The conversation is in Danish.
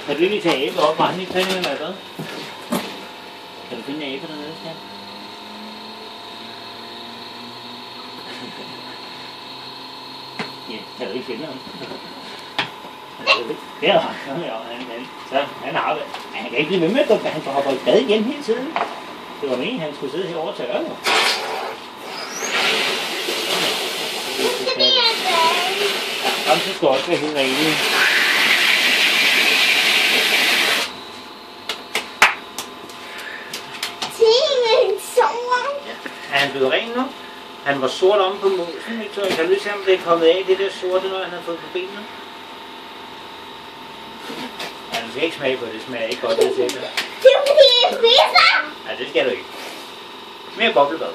Kan du lige tage æbler op, og han lige tage med hvad? Kan du finde æbler dernede, skal jeg? Ja, kan du ikke finde ham? Der var han. Så han har det. Han kan ikke blive ved med at gå, han får hoppe i bad igen hele tiden. Det var meningen, han skulle sidde herovre og tørre. Jamen, så skal også være helt rigtigt. Er han blevet ren nu? Han var sort om på musen, ikke? Så jeg kan lige se, om det er kommet af, det der sorte, når han har fået på benene. Han skal ikke smage på det, det smager ikke godt, det er sikkert. Det er fordi jeg spiser! Nej, det skal du ikke. Mere boblebad.